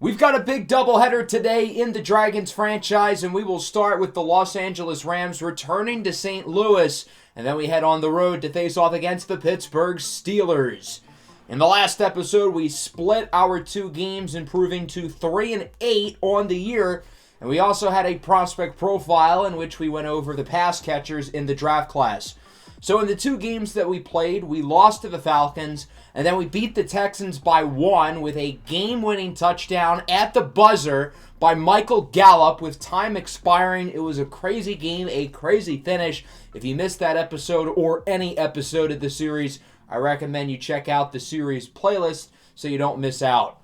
We've got a big doubleheader today in the Dragons franchise, and we will start with the Los Angeles Rams returning to St. Louis, and then we head on the road to face off against the Pittsburgh Steelers. In the last episode, we split our two games, improving to 3-8 on the year, and we also had a prospect profile in which we went over the pass catchers in the draft class. So in the two games that we played, we lost to the Falcons, and then we beat the Texans by 1 with a game-winning touchdown at the buzzer by Michael Gallup with time expiring. It was a crazy game, a crazy finish. If you missed that episode or any episode of the series, I recommend you check out the series playlist so you don't miss out.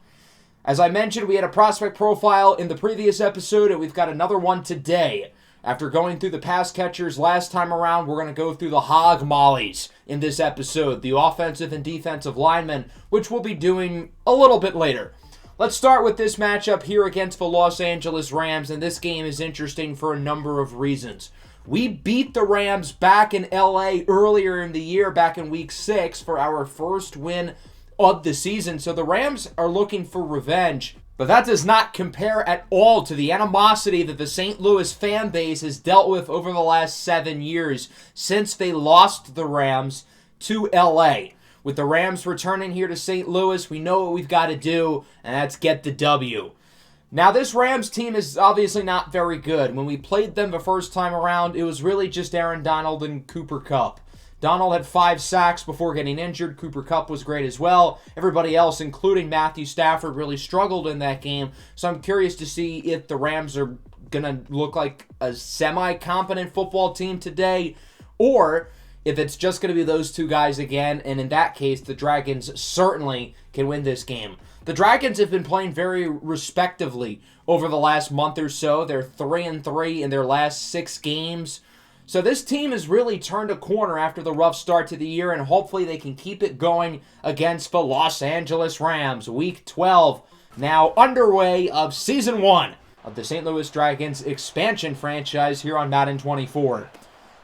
As I mentioned, we had a prospect profile in the previous episode, and we've got another one today. After going through the pass catchers last time around, we're going to go through the hog mollies in this episode, the offensive and defensive linemen, which we'll be doing a little bit later. Let's start with this matchup here against the Los Angeles Rams, and this game is interesting for a number of reasons. We beat the Rams back in LA earlier in the year, back in week 6, for our first win of the season, so the Rams are looking for revenge. But that does not compare at all to the animosity that the St. Louis fan base has dealt with over the last 7 years since they lost the Rams to LA. With the Rams returning here to St. Louis, we know what we've got to do, and that's get the W. Now, this Rams team is obviously not very good. When we played them the first time around, it was really just Aaron Donald and Cooper Kupp. Donald had 5 sacks before getting injured. Cooper Kupp was great as well. Everybody else, including Matthew Stafford, really struggled in that game. So I'm curious to see if the Rams are going to look like a semi-competent football team today, or if it's just going to be those two guys again. And in that case, the Dragons certainly can win this game. The Dragons have been playing very respectively over the last month or so. They're 3-3 in their last 6 games. So this team has really turned a corner after the rough start to the year, and hopefully they can keep it going against the Los Angeles Rams. Week 12 now underway of Season 1 of the St. Louis Dragons expansion franchise here on Madden 24.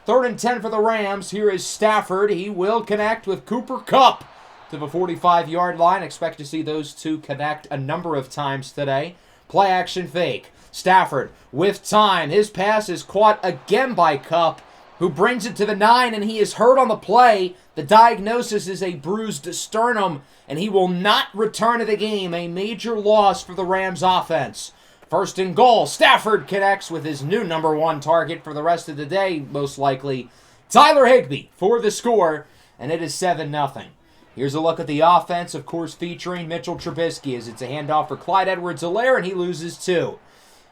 3rd and 10 for the Rams. Here is Stafford. He will connect with Cooper Kupp to the 45-yard line. Expect to see those two connect a number of times today. Play action fake. Stafford with time. His pass is caught again by Kupp, who brings it to the 9, and he is hurt on the play. The diagnosis is a bruised sternum, and he will not return to the game. A major loss for the Rams offense. 1st and goal. Stafford connects with his new number 1 target for the rest of the day, most likely. Tyler Higbee for the score, and it is 7-0. Here's a look at the offense, of course, featuring Mitchell Trubisky, as it's a handoff for Clyde Edwards-Helaire, and he loses 2.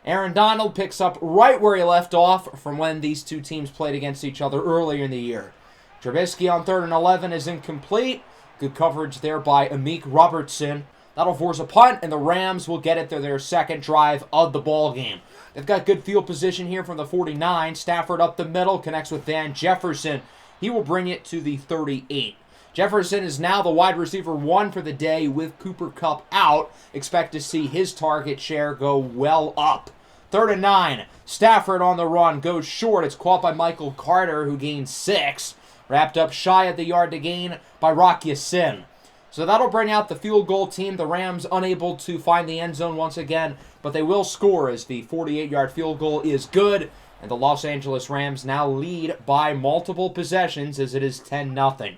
Aaron Donald picks up right where he left off from when these two teams played against each other earlier in the year. Trubisky on 3rd and 11 is incomplete. Good coverage there by Amik Robertson. That'll force a punt, and the Rams will get it to their second drive of the ball game. They've got good field position here from the 49. Stafford up the middle, connects with Van Jefferson. He will bring it to the 38. Jefferson is now the wide receiver 1 for the day with Cooper Kupp out. Expect to see his target share go well up. 3rd and 9. Stafford on the run. Goes short. It's caught by Michael Carter, who gains 6. Wrapped up shy of the yard to gain by Rock Ya-Sin. So that'll bring out the field goal team. The Rams unable to find the end zone once again, but they will score as the 48-yard field goal is good. And the Los Angeles Rams now lead by multiple possessions as it is 10-0.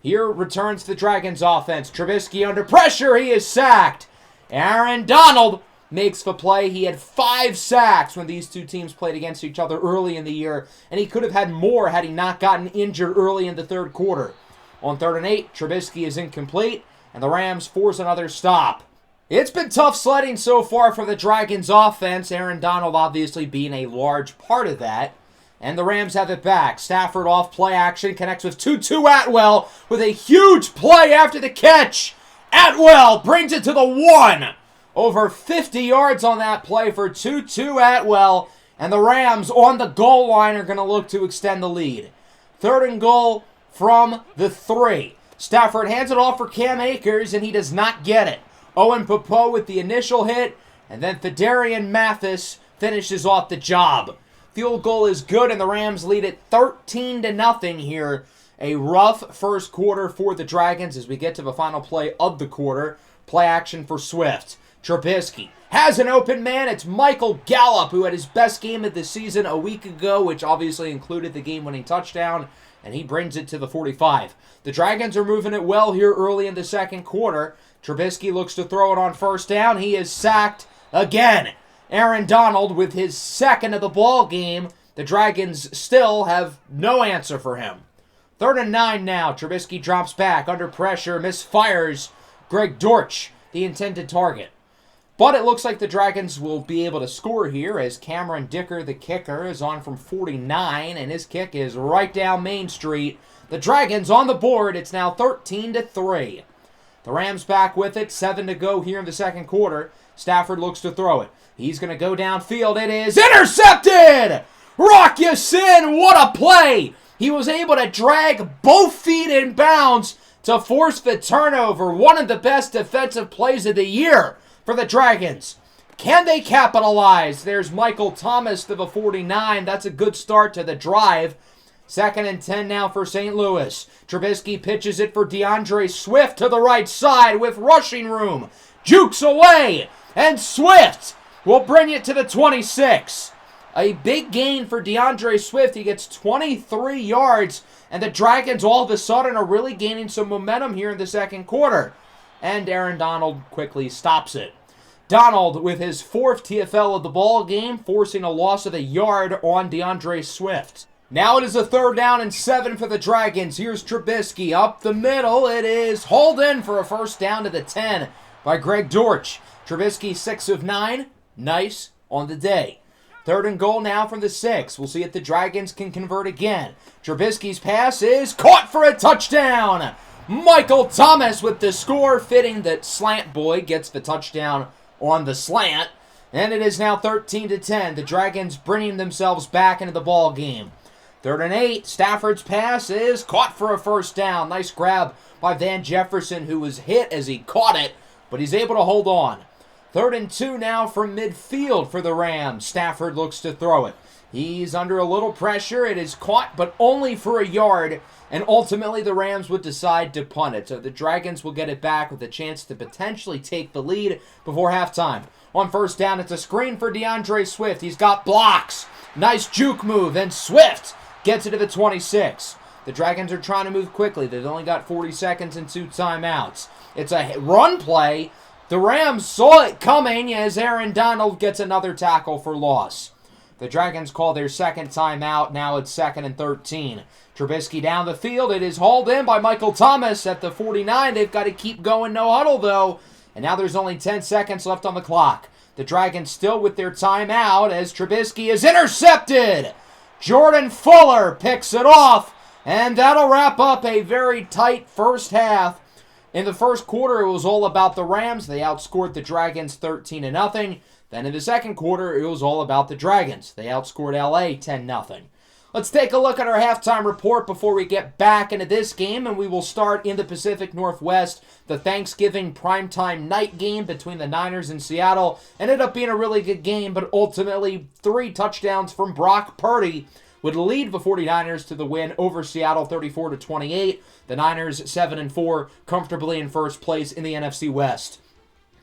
Here returns the Dragons offense. Trubisky under pressure. He is sacked. Aaron Donald makes the play. He had 5 sacks when these two teams played against each other early in the year, and he could have had more had he not gotten injured early in the 3rd quarter. On 3rd and 8, Trubisky is incomplete, and the Rams force another stop. It's been tough sledding so far for the Dragons offense, Aaron Donald obviously being a large part of that. And the Rams have it back. Stafford off play action, connects with Tutu Atwell with a huge play after the catch. Atwell brings it to the 1. Over 50 yards on that play for Tutu Atwell. And the Rams on the goal line are going to look to extend the lead. 3rd and goal from the 3. Stafford hands it off for Cam Akers, and he does not get it. Owen Popo with the initial hit, and then Thaddeus Mathis finishes off the job. Field goal is good, and the Rams lead it 13-0 here. A rough first quarter for the Dragons as we get to the final play of the quarter. Play action for Swift. Trubisky has an open man. It's Michael Gallup, who had his best game of the season a week ago, which obviously included the game-winning touchdown, and he brings it to the 45. The Dragons are moving it well here early in the second quarter. Trubisky looks to throw it on first down. He is sacked again. Aaron Donald with his second of the ball game. The Dragons still have no answer for him. 3rd and 9 now. Trubisky drops back under pressure, misfires. Greg Dortch, the intended target. But it looks like the Dragons will be able to score here as Cameron Dicker, the kicker, is on from 49, and his kick is right down Main Street. The Dragons on the board. It's now 13-3. The Rams back with it. 7 to go here in the second quarter. Stafford looks to throw it. He's going to go downfield. It is intercepted! Rock Ya-Sin, what a play! He was able to drag both feet in bounds to force the turnover. One of the best defensive plays of the year for the Dragons. Can they capitalize? There's Michael Thomas to the 49. That's a good start to the drive. 2nd and 10 now for St. Louis. Trubisky pitches it for DeAndre Swift to the right side with rushing room. Jukes away, and Swift will bring it to the 26. A big gain for DeAndre Swift. He gets 23 yards, and the Dragons all of a sudden are really gaining some momentum here in the second quarter. And Aaron Donald quickly stops it. Donald with his 4th TFL of the ball game, forcing a loss of a yard on DeAndre Swift. Now it is a 3rd down and 7 for the Dragons. Here's Trubisky up the middle. It is hauled in for a first down to the 10 by Greg Dortch. Trubisky 6 of 9. Nice on the day. 3rd and goal now from the 6. We'll see if the Dragons can convert again. Trubisky's pass is caught for a touchdown. Michael Thomas with the score, fitting that Slant Boy gets the touchdown on the slant. And it is now 13-10. The Dragons bringing themselves back into the ball game. 3rd and 8. Stafford's pass is caught for a first down. Nice grab by Van Jefferson, who was hit as he caught it, but he's able to hold on. 3rd and 2 now from midfield for the Rams. Stafford looks to throw it. He's under a little pressure. It is caught, but only for a yard. And ultimately, the Rams would decide to punt it. So the Dragons will get it back with a chance to potentially take the lead before halftime. On first down, it's a screen for DeAndre Swift. He's got blocks. Nice juke move. And Swift gets it to the 26. The Dragons are trying to move quickly. They've only got 40 seconds and 2 timeouts. It's a run play. The Rams saw it coming as Aaron Donald gets another tackle for loss. The Dragons call their second timeout. Now it's 2nd and 13. Trubisky down the field. It is hauled in by Michael Thomas at the 49. They've got to keep going. No huddle, though. And now there's only 10 seconds left on the clock. The Dragons still with their timeout as Trubisky is intercepted. Jordan Fuller picks it off. And that'll wrap up a very tight first half. In the first quarter, it was all about the Rams. They outscored the Dragons 13-0. Then in the second quarter, it was all about the Dragons. They outscored LA 10-0. Let's take a look at our halftime report before we get back into this game, and we will start in the Pacific Northwest. The Thanksgiving primetime night game between the Niners and Seattle ended up being a really good game, but ultimately 3 touchdowns from Brock Purdy would lead the 49ers to the win over Seattle 34-28. The Niners 7-4, comfortably in first place in the NFC West.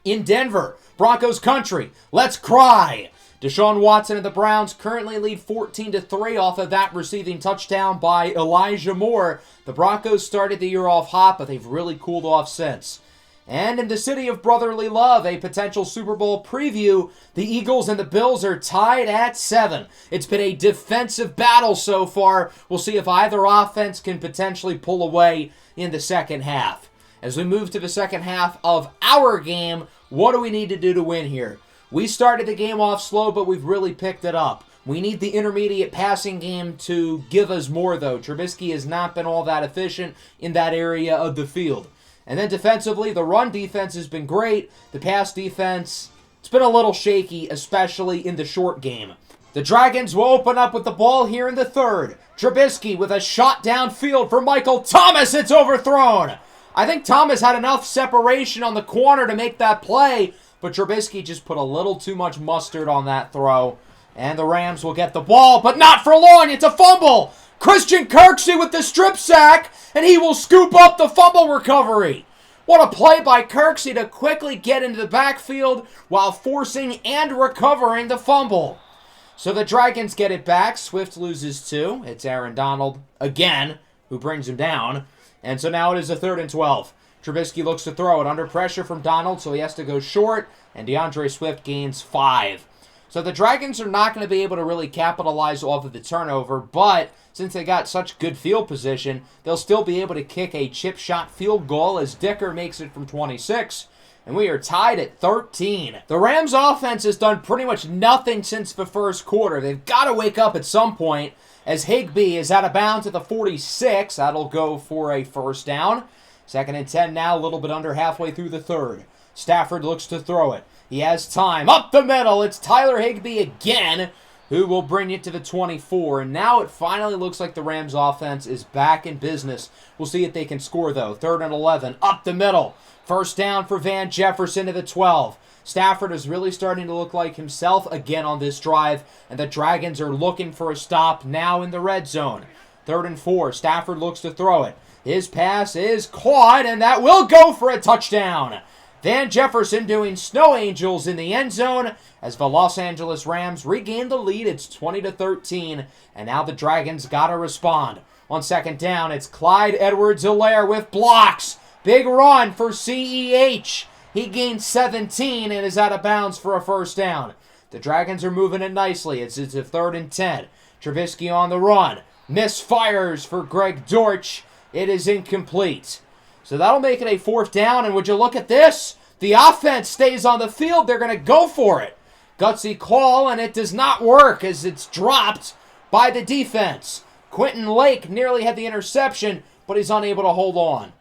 In Denver, Broncos country, let's cry. Deshaun Watson and the Browns currently lead 14-3 off of that receiving touchdown by Elijah Moore. The Broncos started the year off hot, but they've really cooled off since. And in the city of brotherly love, a potential Super Bowl preview, the Eagles and the Bills are tied at 7. It's been a defensive battle so far. We'll see if either offense can potentially pull away in the second half. As we move to the second half of our game, what do we need to do to win here? We started the game off slow, but we've really picked it up. We need the intermediate passing game to give us more, though. Trubisky has not been all that efficient in that area of the field. And then defensively, the run defense has been great. The pass defense, it's been a little shaky, especially in the short game. The Dragons will open up with the ball here in the third. Trubisky with a shot downfield for Michael Thomas. It's overthrown. I think Thomas had enough separation on the corner to make that play, but Trubisky just put a little too much mustard on that throw. And the Rams will get the ball, but not for long. It's a fumble. Christian Kirksey with the strip sack, and he will scoop up the fumble recovery. What a play by Kirksey to quickly get into the backfield while forcing and recovering the fumble. So the Dragons get it back. Swift loses 2. It's Aaron Donald again who brings him down. And so now it is a 3rd and 12. Trubisky looks to throw it under pressure from Donald, so he has to go short, and DeAndre Swift gains 5. So the Dragons are not going to be able to really capitalize off of the turnover, but since they got such good field position, they'll still be able to kick a chip shot field goal as Dicker makes it from 26, and we are tied at 13. The Rams offense has done pretty much nothing since the first quarter. They've got to wake up at some point as Higbee is out of bounds at the 46. That'll go for a first down. 2nd and 10 now, a little bit under halfway through the 3rd. Stafford looks to throw it. He has time. Up the middle. It's Tyler Higbee again, who will bring it to the 24. And now it finally looks like the Rams offense is back in business. We'll see if they can score, though. 3rd and 11. Up the middle. First down for Van Jefferson to the 12. Stafford is really starting to look like himself again on this drive, and the Dragons are looking for a stop now in the red zone. 3rd and 4. Stafford looks to throw it. His pass is caught, and that will go for a touchdown. Van Jefferson doing snow angels in the end zone as the Los Angeles Rams regain the lead. It's 20-13, and now the Dragons got to respond. On 2nd down, it's Clyde Edwards-Helaire with blocks. Big run for CEH. He gains 17 and is out of bounds for a first down. The Dragons are moving it nicely. It's a 3rd and 10. Trubisky on the run. Misfires for Greg Dortch. It is incomplete. So that'll make it a 4th down, and would you look at this? The offense stays on the field. They're going to go for it. Gutsy call, and it does not work as it's dropped by the defense. Quentin Lake nearly had the interception, but he's unable to hold on.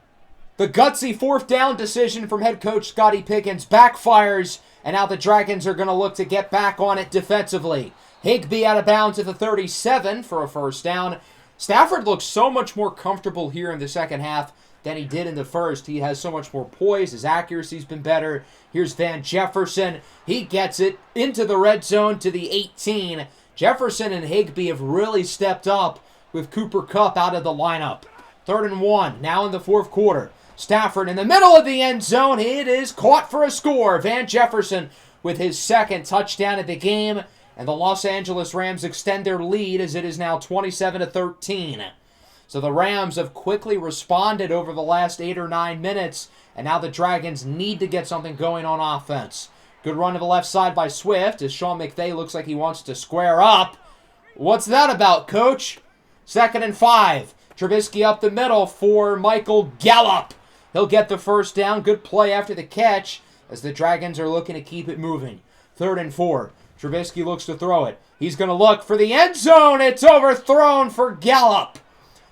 The gutsy 4th down decision from head coach Scotty Pickens backfires, and now the Dragons are going to look to get back on it defensively. Higbee out of bounds at the 37 for a first down. Stafford looks so much more comfortable here in the second half than he did in the first. He has so much more poise. His accuracy's been better. Here's Van Jefferson. He gets it into the red zone to the 18. Jefferson and Higbee have really stepped up with Cooper Kupp out of the lineup. 3rd and 1, now in the 4th quarter. Stafford in the middle of the end zone. It is caught for a score. Van Jefferson with his 2nd touchdown of the game. And the Los Angeles Rams extend their lead as it is now 27-13. So the Rams have quickly responded over the last 8 or 9 minutes, and now the Dragons need to get something going on offense. Good run to the left side by Swift as Sean McVay looks like he wants to square up. What's that about, Coach? 2nd and 5. Trubisky up the middle for Michael Gallup. He'll get the first down. Good play after the catch as the Dragons are looking to keep it moving. 3rd and 4. Trubisky looks to throw it. He's going to look for the end zone. It's overthrown for Gallup.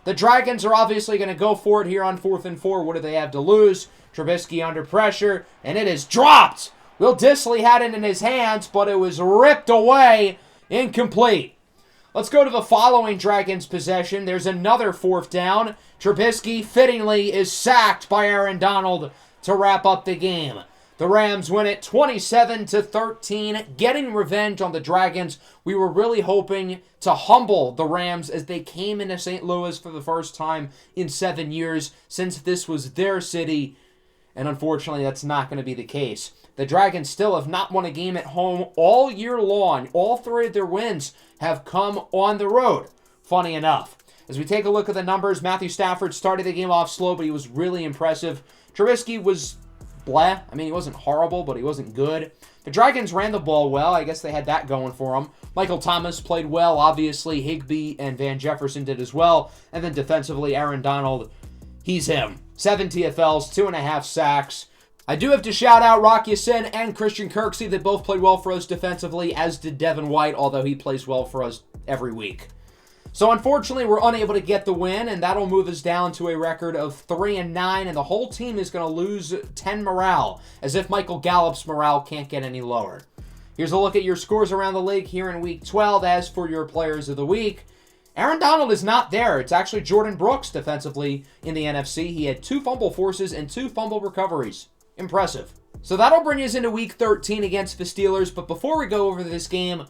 The Dragons are obviously going to go for it here on 4th and 4. What do they have to lose? Trubisky under pressure, and it is dropped. Will Dissly had it in his hands, but it was ripped away. Incomplete. Let's go to the following Dragons possession. There's another 4th down. Trubisky fittingly is sacked by Aaron Donald to wrap up the game. The Rams win it 27-13, getting revenge on the Dragons. We were really hoping to humble the Rams as they came into St. Louis for the first time in 7 years since this was their city, and unfortunately that's not going to be the case. The Dragons still have not won a game at home all year long. All 3 of their wins have come on the road, funny enough. As we take a look at the numbers, Matthew Stafford started the game off slow, but he was really impressive. Trubisky was blah. I mean, he wasn't horrible, but he wasn't good. The Dragons ran the ball well. I guess they had that going for them. Michael Thomas played well. Obviously, Higbee and Van Jefferson did as well. And then defensively, Aaron Donald, he's him. 7 TFLs, 2.5 sacks. I do have to shout out Rock Ya-Sin and Christian Kirksey. They both played well for us defensively, as did Devin White, although he plays well for us every week. So unfortunately, we're unable to get the win, and that'll move us down to a record of 3-9, and the whole team is going to lose 10 morale, as if Michael Gallup's morale can't get any lower. Here's a look at your scores around the league here in Week 12. As for your players of the week, Aaron Donald is not there. It's actually Jordan Brooks defensively in the NFC. He had 2 fumble forces and 2 fumble recoveries. Impressive. So that'll bring us into Week 13 against the Steelers, but before we go over this game,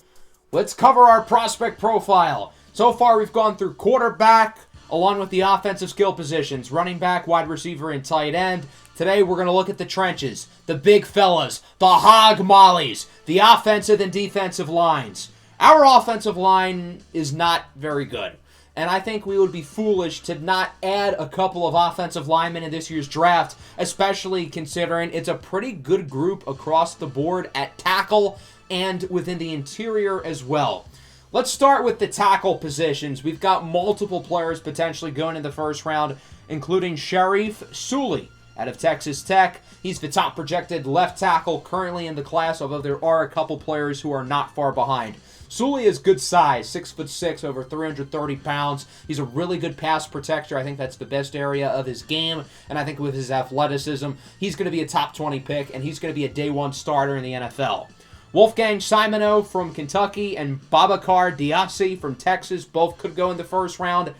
let's cover our prospect profile. So far, we've gone through quarterback, along with the offensive skill positions, running back, wide receiver, and tight end. Today, we're going to look at the trenches, the big fellas, the hog mollies, the offensive and defensive lines. Our offensive line is not very good, and I think we would be foolish to not add a couple of offensive linemen in this year's draft, especially considering it's a pretty good group across the board at tackle and within the interior as well. Let's start with the tackle positions. We've got multiple players potentially going in the first round, including Sharif Sully out of Texas Tech. He's the top projected left tackle currently in the class, although there are a couple players who are not far behind. Sully is good size, 6'6", over 330 pounds. He's a really good pass protector. I think that's the best area of his game, and I think with his athleticism, he's going to be a top 20 pick, and he's going to be a day one starter in the NFL. Wolfgang Simoneau from Kentucky and Babacar Diassi from Texas both could go in the first round.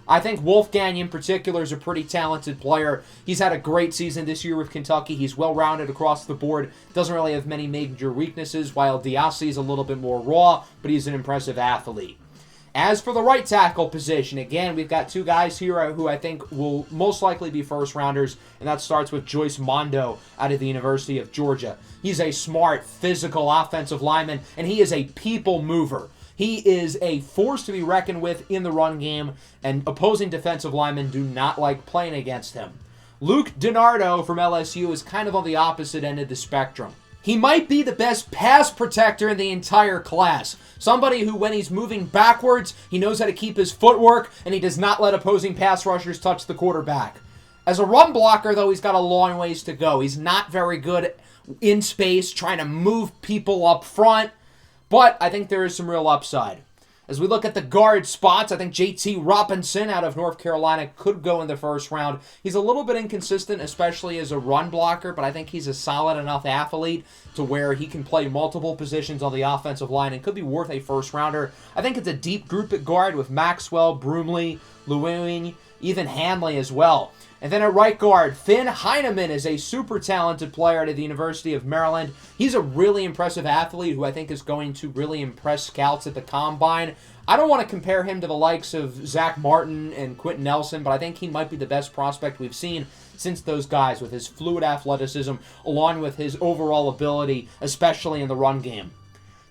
I think Wolfgang in particular is a pretty talented player. He's had a great season this year with Kentucky. He's well-rounded across the board. Doesn't really have many major weaknesses, while Diassi is a little bit more raw, but he's an impressive athlete. As for the right tackle position, again, we've got two guys here who I think will most likely be first-rounders, and that starts with Joyce Mondo out of the University of Georgia. He's a smart, physical offensive lineman, and he is a people mover. He is a force to be reckoned with in the run game, and opposing defensive linemen do not like playing against him. Luke DiNardo from LSU is kind of on the opposite end of the spectrum. He might be the best pass protector in the entire class. Somebody who, when he's moving backwards, he knows how to keep his footwork, and he does not let opposing pass rushers touch the quarterback. As a run blocker, though, he's got a long ways to go. He's not very good in space, trying to move people up front, but I think there is some real upside. As we look at the guard spots, I think J.T. Robinson out of North Carolina could go in the first round. He's a little bit inconsistent, especially as a run blocker, but I think he's a solid enough athlete to where he can play multiple positions on the offensive line and could be worth a first rounder. I think it's a deep group at guard with Maxwell, Broomley, Lewing, even Hanley as well. And then at right guard, Finn Heineman is a super talented player out of the University of Maryland. He's a really impressive athlete who I think is going to really impress scouts at the Combine. I don't want to compare him to the likes of Zach Martin and Quentin Nelson, but I think he might be the best prospect we've seen since those guys, with his fluid athleticism along with his overall ability, especially in the run game.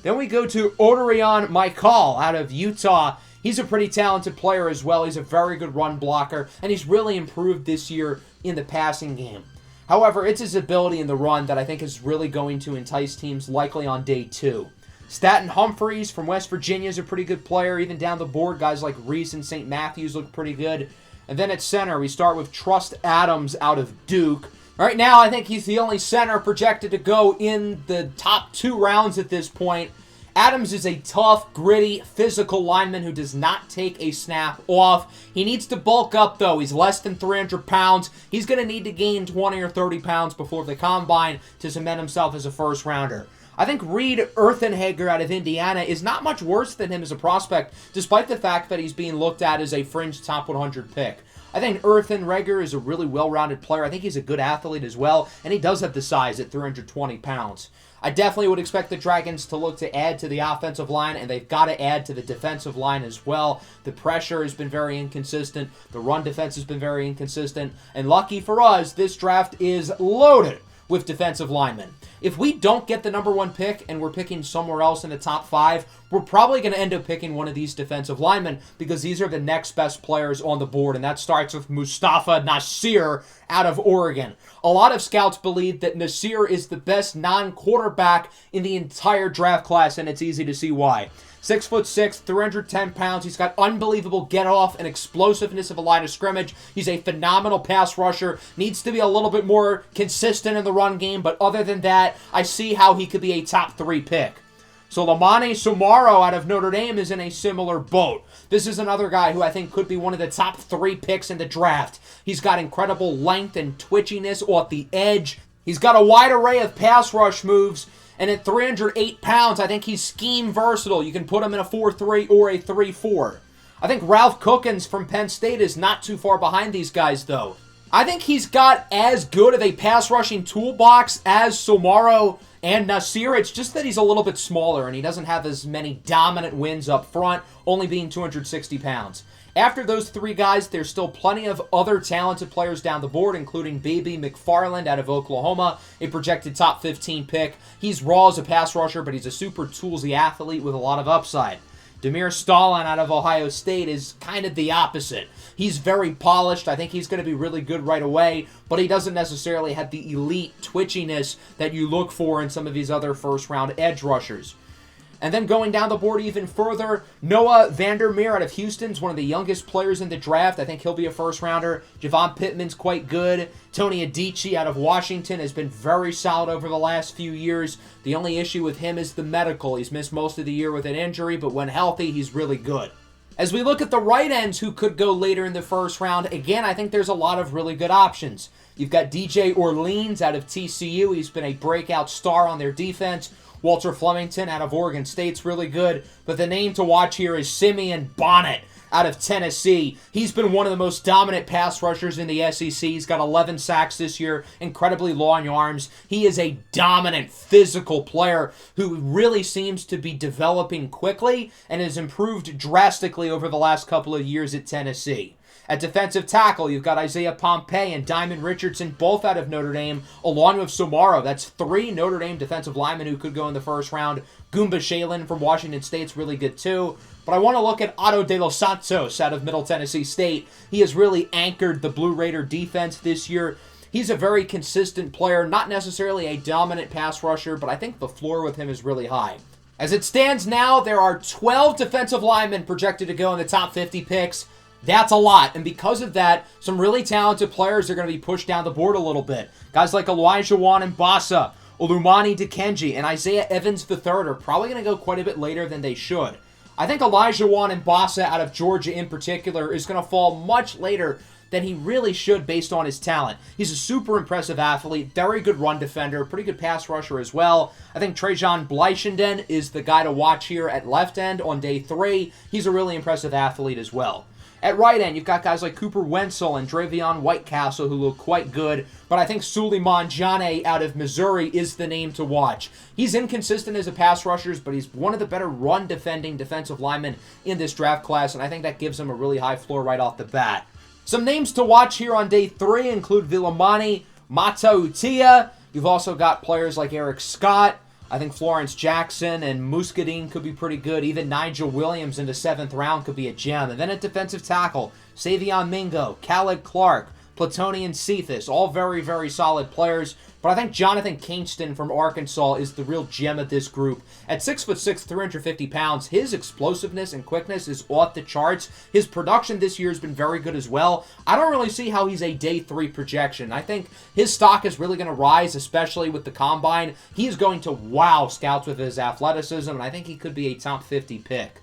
Then we go to Odorion Michael out of Utah. He's a pretty talented player as well. He's a very good run blocker, and he's really improved this year in the passing game. However, it's his ability in the run that I think is really going to entice teams likely on day 2. Staten Humphreys from West Virginia is a pretty good player. Even down the board, guys like Reese and St. Matthews look pretty good. And then at center, we start with Trust Adams out of Duke. Right now, I think he's the only center projected to go in the top 2 rounds at this point. Adams is a tough, gritty, physical lineman who does not take a snap off. He needs to bulk up, though. He's less than 300 pounds. He's going to need to gain 20 or 30 pounds before the Combine to cement himself as a first-rounder. I think Reed Erthenhager out of Indiana is not much worse than him as a prospect, despite the fact that he's being looked at as a fringe top 100 pick. I think Erthenhager is a really well-rounded player. I think he's a good athlete as well, and he does have the size at 320 pounds. I definitely would expect the Dragons to look to add to the offensive line, and they've got to add to the defensive line as well. The pressure has been very inconsistent. The run defense has been very inconsistent. And lucky for us, this draft is loaded with defensive linemen. If we don't get the number 1 pick and we're picking somewhere else in the top 5, we're probably going to end up picking one of these defensive linemen because these are the next best players on the board, and that starts with Mustafa Nasir out of Oregon. A lot of scouts believe that Nasir is the best non-quarterback in the entire draft class, and it's easy to see why. 6'6", 310 pounds. He's got unbelievable get-off and explosiveness of a line of scrimmage. He's a phenomenal pass rusher. Needs to be a little bit more consistent in the run game, but other than that, I see how he could be a top 3 pick. So Lamane Sumaro out of Notre Dame is in a similar boat. This is another guy who I think could be one of the top 3 picks in the draft. He's got incredible length and twitchiness off the edge. He's got a wide array of pass rush moves. And at 308 pounds, I think he's scheme versatile. You can put him in a 4-3 or a 3-4. I think Ralph Cookins from Penn State is not too far behind these guys, though. I think he's got as good of a pass rushing toolbox as Somaro and Nasir. It's just that he's a little bit smaller and he doesn't have as many dominant wins up front, only being 260 pounds. After those three guys, there's still plenty of other talented players down the board, including Baby McFarland out of Oklahoma, a projected top 15 pick. He's raw as a pass rusher, but he's a super toolsy athlete with a lot of upside. Demir Stalin out of Ohio State is kind of the opposite. He's very polished. I think he's going to be really good right away, but he doesn't necessarily have the elite twitchiness that you look for in some of these other first-round edge rushers. And then going down the board even further, Noah Vandermeer out of Houston's one of the youngest players in the draft. I think he'll be a first-rounder. Javon Pittman's quite good. Tony Adichie out of Washington has been very solid over the last few years. The only issue with him is the medical. He's missed most of the year with an injury, but when healthy, he's really good. As we look at the right ends who could go later in the first round, again, I think there's a lot of really good options. You've got DJ Orleans out of TCU. He's been a breakout star on their defense. Walter Flemington out of Oregon State's really good, but the name to watch here is Simeon Bonnet out of Tennessee. He's been one of the most dominant pass rushers in the SEC. He's got 11 sacks this year, incredibly long arms. He is a dominant physical player who really seems to be developing quickly and has improved drastically over the last couple of years at Tennessee. At defensive tackle, you've got Isaiah Pompey and Diamond Richardson, both out of Notre Dame, along with Somaro. That's three Notre Dame defensive linemen who could go in the first round. Goomba Shalen from Washington State's really good too. But I want to look at Otto De Los Santos out of Middle Tennessee State. He has really anchored the Blue Raider defense this year. He's a very consistent player, not necessarily a dominant pass rusher, but I think the floor with him is really high. As it stands now, there are 12 defensive linemen projected to go in the top 50 picks. That's a lot, and because of that, some really talented players are going to be pushed down the board a little bit. Guys like Elijah Wan and Bassa, Olumani Dikenji, and Isaiah Evans III are probably going to go quite a bit later than they should. I think Elijah Wan and Bassa out of Georgia in particular is going to fall much later than he really should based on his talent. He's a super impressive athlete, very good run defender, pretty good pass rusher as well. I think Trajan Bleichenden is the guy to watch here at left end on day 3. He's a really impressive athlete as well. At right end, you've got guys like Cooper Wenzel and Dravion Whitecastle who look quite good, but I think Suleiman Jane out of Missouri is the name to watch. He's inconsistent as a pass rusher, but he's one of the better run-defending defensive linemen in this draft class, and I think that gives him a really high floor right off the bat. Some names to watch here on day 3 include Vilimani Matautia. You've also got players like Eric Scott. I think Florence Jackson and Muscadine could be pretty good. Even Nigel Williams in the 7th round could be a gem. And then at defensive tackle, Savion Mingo, Khaled Clark, Platonian Cephas, all very, very solid players. But I think Jonathan Kingston from Arkansas is the real gem of this group. At 6'6", 350 pounds, his explosiveness and quickness is off the charts. His production this year has been very good as well. I don't really see how he's a day 3 projection. I think his stock is really going to rise, especially with the combine. He's going to wow scouts with his athleticism, and I think he could be a top 50 pick.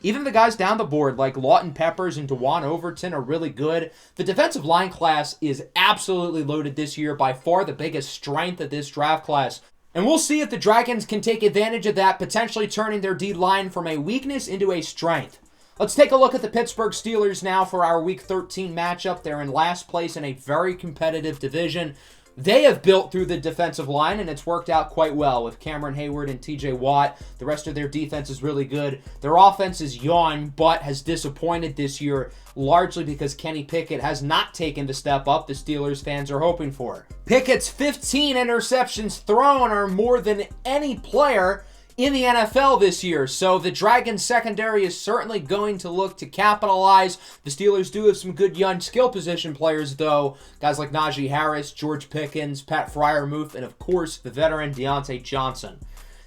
Even the guys down the board like Lawton Peppers and DeJuan Overton are really good. The defensive line class is absolutely loaded this year, by far the biggest strength of this draft class. And we'll see if the Dragons can take advantage of that, potentially turning their D-line from a weakness into a strength. Let's take a look at the Pittsburgh Steelers now for our Week 13 matchup. They're in last place in a very competitive division. They have built through the defensive line, and it's worked out quite well with Cameron Hayward and TJ Watt. The rest of their defense is really good. Their offense is young, but has disappointed this year, largely because Kenny Pickett has not taken the step up the Steelers fans are hoping for. Pickett's 15 interceptions thrown are more than any player in the NFL this year, so the Dragons secondary is certainly going to look to capitalize. The Steelers do have some good young skill position players, though. Guys like Najee Harris, George Pickens, Pat Freiermuth, and of course the veteran Deontay Johnson.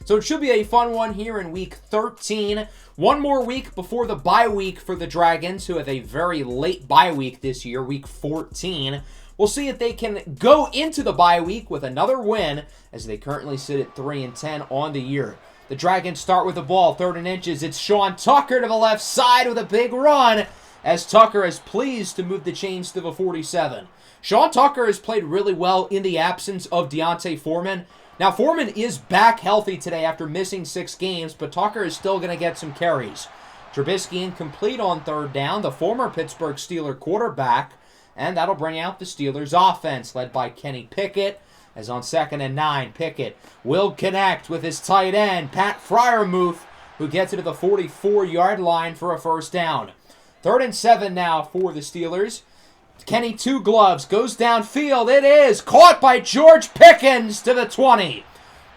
So it should be a fun one here in Week 13. One more week before the bye week for the Dragons, who have a very late bye week this year, Week 14. We'll see if they can go into the bye week with another win, as they currently sit at 3-10 on the year. The Dragons start with the ball, 3rd and inches. It's Sean Tucker to the left side with a big run, as Tucker is pleased to move the chains to the 47. Sean Tucker has played really well in the absence of D'Onta Foreman. Now, Foreman is back healthy today after missing 6 games, but Tucker is still going to get some carries. Trubisky incomplete on 3rd down, the former Pittsburgh Steeler quarterback, and that'll bring out the Steelers offense, led by Kenny Pickett. As on 2nd and 9, Pickett will connect with his tight end, Pat Freiermuth, who gets it to the 44-yard line for a first down. 3rd and 7 now for the Steelers. Kenny Two Gloves goes downfield. It is caught by George Pickens to the 20.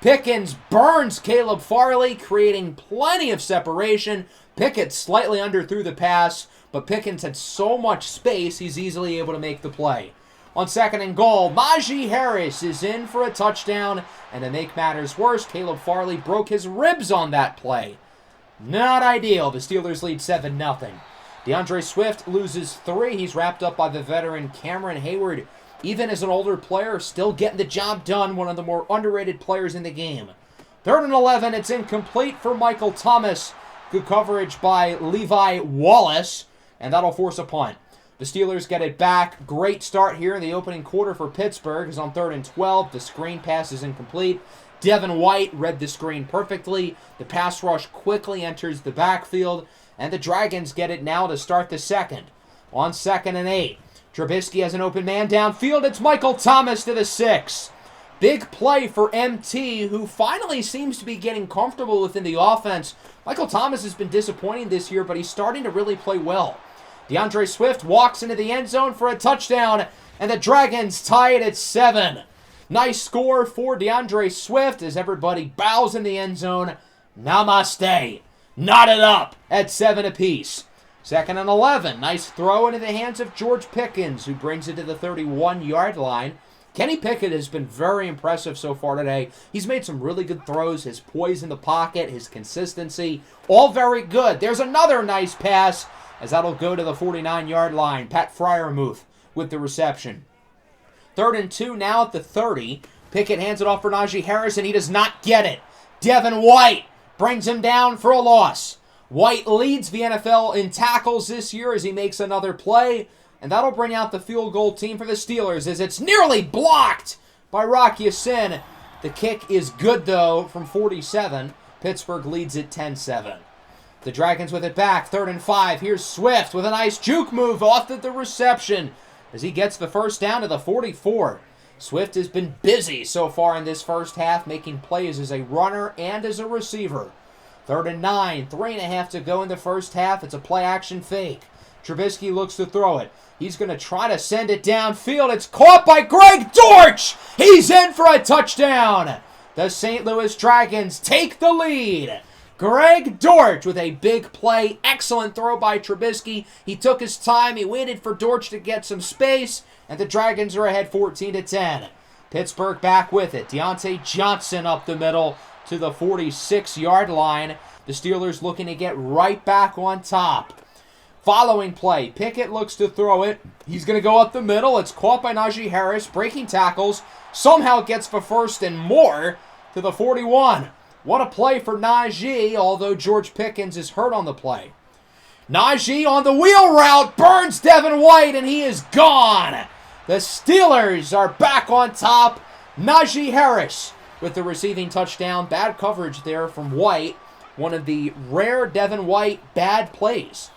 Pickens burns Caleb Farley, creating plenty of separation. Pickett slightly underthrew the pass, but Pickens had so much space, he's easily able to make the play. On 2nd and goal, Najee Harris is in for a touchdown, and to make matters worse, Caleb Farley broke his ribs on that play. Not ideal. The Steelers lead 7-0. DeAndre Swift loses 3. He's wrapped up by the veteran Cameron Hayward. Even as an older player, still getting the job done, one of the more underrated players in the game. 3rd and 11, it's incomplete for Michael Thomas. Good coverage by Levi Wallace, and that'll force a punt. The Steelers get it back. Great start here in the opening quarter for Pittsburgh. As on 3rd and 12, the screen pass is incomplete. Devin White read the screen perfectly. The pass rush quickly enters the backfield, and the Dragons get it now to start the second. On 2nd and 8, Trubisky has an open man downfield. It's Michael Thomas to the 6. Big play for MT, who finally seems to be getting comfortable within the offense. Michael Thomas has been disappointing this year, but he's starting to really play well. DeAndre Swift walks into the end zone for a touchdown, and the Dragons tie it at 7. Nice score for DeAndre Swift as everybody bows in the end zone. Namaste. Knot it up at 7 apiece. 2nd and 11. Nice throw into the hands of George Pickens, who brings it to the 31-yard line. Kenny Pickett has been very impressive so far today. He's made some really good throws. His poise in the pocket, his consistency, all very good. There's another nice pass, as that'll go to the 49-yard line. Pat Freiermuth with the reception. 3rd and 2 now at the 30. Pickett hands it off for Najee Harris, and he does not get it. Devin White brings him down for a loss. White leads the NFL in tackles this year as he makes another play, and that'll bring out the field goal team for the Steelers as it's nearly blocked by Rock Ya-Sin. The kick is good, though, from 47. Pittsburgh leads it 10-7. The Dragons with it back, 3rd and 5. Here's Swift with a nice juke move off at the reception as he gets the first down to the 44. Swift has been busy so far in this first half, making plays as a runner and as a receiver. 3rd and 9, 3.5 to go in the first half. It's a play-action fake. Trubisky looks to throw it. He's going to try to send it downfield. It's caught by Greg Dortch. He's in for a touchdown. The St. Louis Dragons take the lead. Greg Dortch with a big play. Excellent throw by Trubisky. He took his time. He waited for Dortch to get some space, and the Dragons are ahead 14-10. Pittsburgh back with it. Deontay Johnson up the middle to the 46-yard line. The Steelers looking to get right back on top. Following play, Pickett looks to throw it. He's going to go up the middle. It's caught by Najee Harris, breaking tackles. Somehow gets the first and more to the 41. What a play for Najee, although George Pickens is hurt on the play. Najee on the wheel route burns Devin White, and he is gone. The Steelers are back on top. Najee Harris with the receiving touchdown. Bad coverage there from White. One of the rare Devin White bad plays.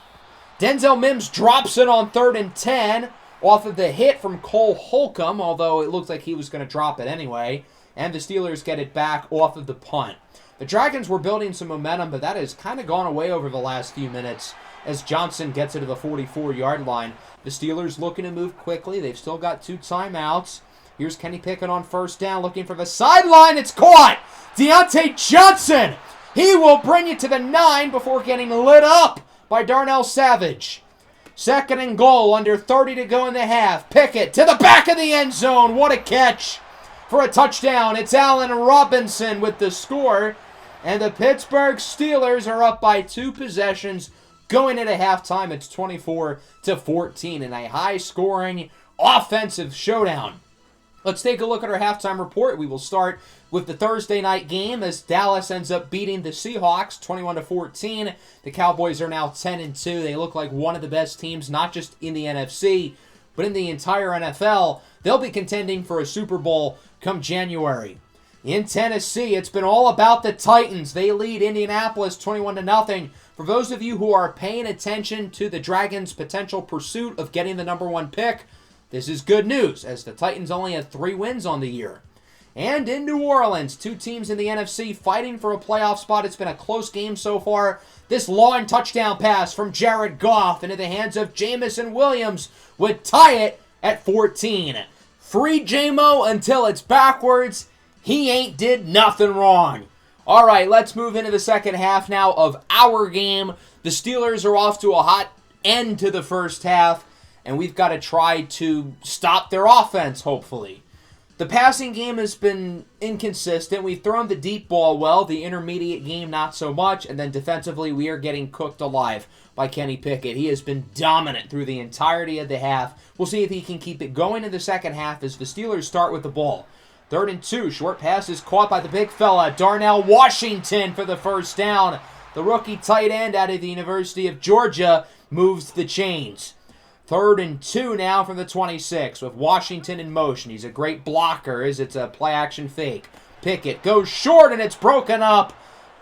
Denzel Mims drops it on 3rd and 10 off of the hit from Cole Holcomb, although it looked like he was going to drop it anyway. And the Steelers get it back off of the punt. The Dragons were building some momentum, but that has kind of gone away over the last few minutes as Johnson gets it to the 44-yard line. The Steelers looking to move quickly. They've still got 2 timeouts. Here's Kenny Pickett on first down, looking for the sideline. It's caught! Deontay Johnson! He will bring you to the 9 before getting lit up by Darnell Savage. 2nd and goal, under 30 to go in the half. Pickett to the back of the end zone. What a catch for a touchdown. It's Allen Robinson with the score. And the Pittsburgh Steelers are up by 2 possessions. Going into halftime, it's 24-14 in a high-scoring offensive showdown. Let's take a look at our halftime report. We will start with the Thursday night game as Dallas ends up beating the Seahawks 21-14. The Cowboys are now 10-2. They look like one of the best teams, not just in the NFC, but in the entire NFL. They'll be contending for a Super Bowl come January. In Tennessee, it's been all about the Titans. They lead Indianapolis 21-0. For those of you who are paying attention to the Dragons' potential pursuit of getting the number 1 pick, this is good news, as the Titans only had 3 wins on the year. and in New Orleans. Two teams in the NFC fighting for a playoff spot. It's been a close game so far. This long touchdown pass from Jared Goff into the hands of Jamison Williams would tie it at 14. Free J-Mo until it's backwards. He ain't did nothing wrong. All right, let's move into the second half now of our game. The Steelers are off to a hot end to the first half, and we've got to try to stop their offense, hopefully. The passing game has been inconsistent. We've thrown the deep ball well, the intermediate game not so much, and then defensively we are getting cooked alive by Kenny Pickett. He has been dominant through the entirety of the half. We'll see if he can keep it going in the second half as the Steelers start with the ball. 3rd and 2, short pass is caught by the big fella, Darnell Washington for the first down. The rookie tight end out of the University of Georgia moves the chains. 3rd and 2 now from the 26 with Washington in motion. He's a great blocker as it's a play-action fake. Pickett goes short and it's broken up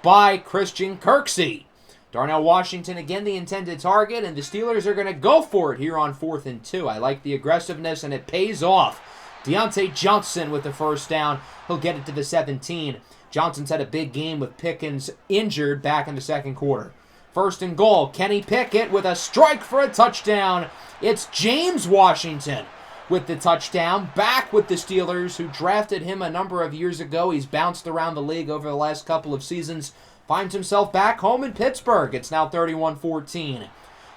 by Christian Kirksey. Darnell Washington again the intended target, and the Steelers are going to go for it here on 4th and 2. I like the aggressiveness and it pays off. Deontay Johnson with the first down. He'll get it to the 17. Johnson's had a big game with Pickens injured back in the second quarter. 1st and goal. Kenny Pickett with a strike for a touchdown. It's James Washington with the touchdown. Back with the Steelers, who drafted him a number of years ago. He's bounced around the league over the last couple of seasons. Finds himself back home in Pittsburgh. It's now 31-14.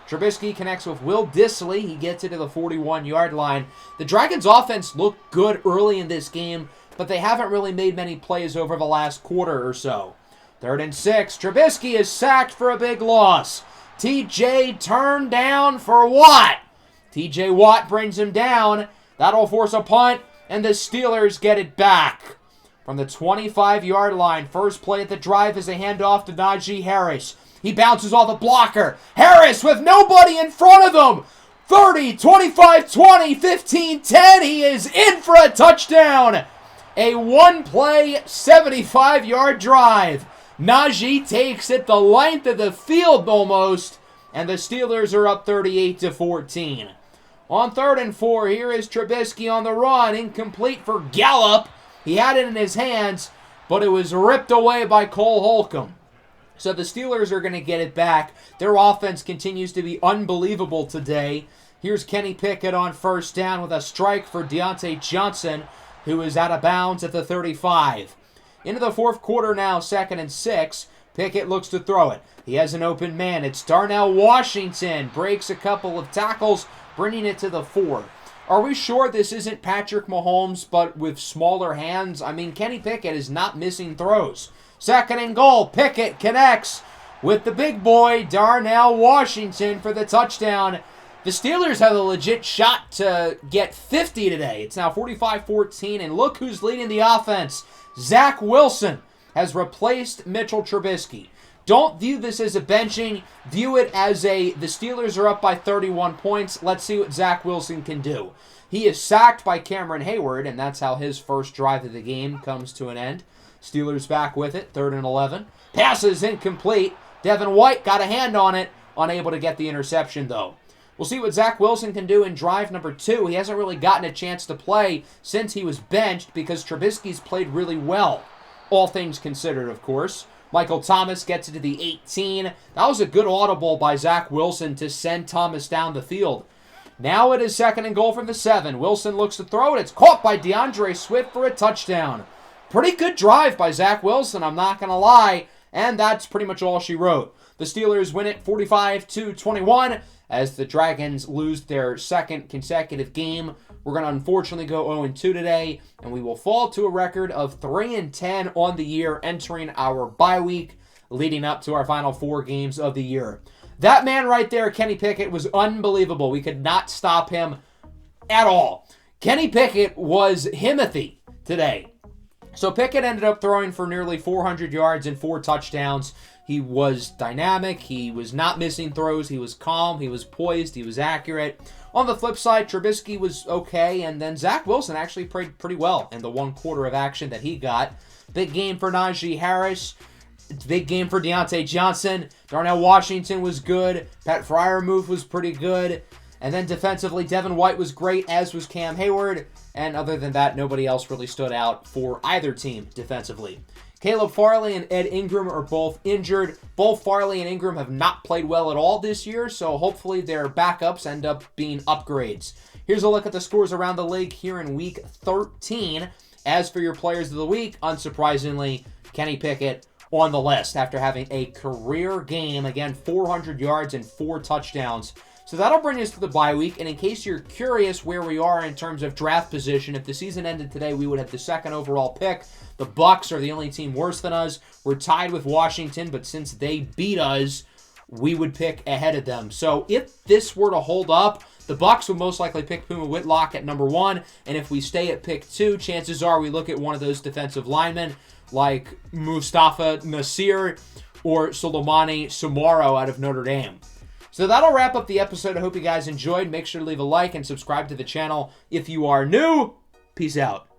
Trubisky connects with Will Dissly. He gets it to the 41-yard line. The Dragons' offense looked good early in this game, but they haven't really made many plays over the last quarter or so. 3rd and 6. Trubisky is sacked for a big loss. TJ turned down for Watt. TJ Watt brings him down. That'll force a punt, and the Steelers get it back. From the 25-yard line, first play at the drive is a handoff to Najee Harris. He bounces off the blocker. Harris with nobody in front of him. 30, 25, 20, 15, 10. He is in for a touchdown. A one-play, 75-yard drive. Najee takes it the length of the field almost, and the Steelers are up 38-14. On 3rd and 4, here is Trubisky on the run. Incomplete for Gallup. He had it in his hands, but it was ripped away by Cole Holcomb. So the Steelers are going to get it back. Their offense continues to be unbelievable today. Here's Kenny Pickett on first down with a strike for Deontay Johnson, who is out of bounds at the 35. Into the fourth quarter now, 2nd and 6. Pickett looks to throw it. He has an open man. It's Darnell Washington. Breaks a couple of tackles, bringing it to the 4. Are we sure this isn't Patrick Mahomes, but with smaller hands? I mean, Kenny Pickett is not missing throws. 2nd and goal. Pickett connects with the big boy, Darnell Washington, for the touchdown. The Steelers have a legit shot to get 50 today. It's now 45-14, and look who's leading the offense. Zach Wilson has replaced Mitchell Trubisky. Don't view this as a benching. View it as the Steelers are up by 31 points. Let's see what Zach Wilson can do. He is sacked by Cameron Hayward, and that's how his first drive of the game comes to an end. Steelers back with it, 3rd and 11. Passes incomplete. Devin White got a hand on it, unable to get the interception, though. We'll see what Zach Wilson can do in drive number 2. He hasn't really gotten a chance to play since he was benched because Trubisky's played really well. All things considered, of course. Michael Thomas gets it to the 18. That was a good audible by Zach Wilson to send Thomas down the field. Now it is 2nd and goal from the 7. Wilson looks to throw it. It's caught by DeAndre Swift for a touchdown. Pretty good drive by Zach Wilson, I'm not going to lie. And that's pretty much all she wrote. The Steelers win it 45-21 as the Dragons lose their second consecutive game. We're going to unfortunately go 0-2 today, and we will fall to a record of 3-10 on the year, entering our bye week, leading up to our final 4 games of the year. That man right there, Kenny Pickett, was unbelievable. We could not stop him at all. Kenny Pickett was Himothy today. So Pickett ended up throwing for nearly 400 yards and 4 touchdowns. He was dynamic. He was not missing throws. He was calm. He was poised. He was accurate. On the flip side, Trubisky was okay, and then Zach Wilson actually played pretty well in the 1 quarter of action that he got. Big game for Najee Harris. Big game for Deontay Johnson. Darnell Washington was good. Pat Freiermuth was pretty good. And then defensively, Devin White was great, as was Cam Hayward. And other than that, nobody else really stood out for either team defensively. Caleb Farley and Ed Ingram are both injured. Both Farley and Ingram have not played well at all this year, so hopefully their backups end up being upgrades. Here's a look at the scores around the league here in Week 13. As for your players of the week, unsurprisingly, Kenny Pickett on the list after having a career game. Again, 400 yards and 4 touchdowns. So that'll bring us to the bye week, and in case you're curious where we are in terms of draft position, if the season ended today, we would have the 2nd overall pick. The Bucs are the only team worse than us. We're tied with Washington, but since they beat us, we would pick ahead of them. So if this were to hold up, the Bucs would most likely pick Puma Whitlock at number 1, and if we stay at pick 2, chances are we look at one of those defensive linemen like Mustafa Nasir or Soleimani Samaro out of Notre Dame. So that'll wrap up the episode. I hope you guys enjoyed. Make sure to leave a like and subscribe to the channel if you are new. Peace out.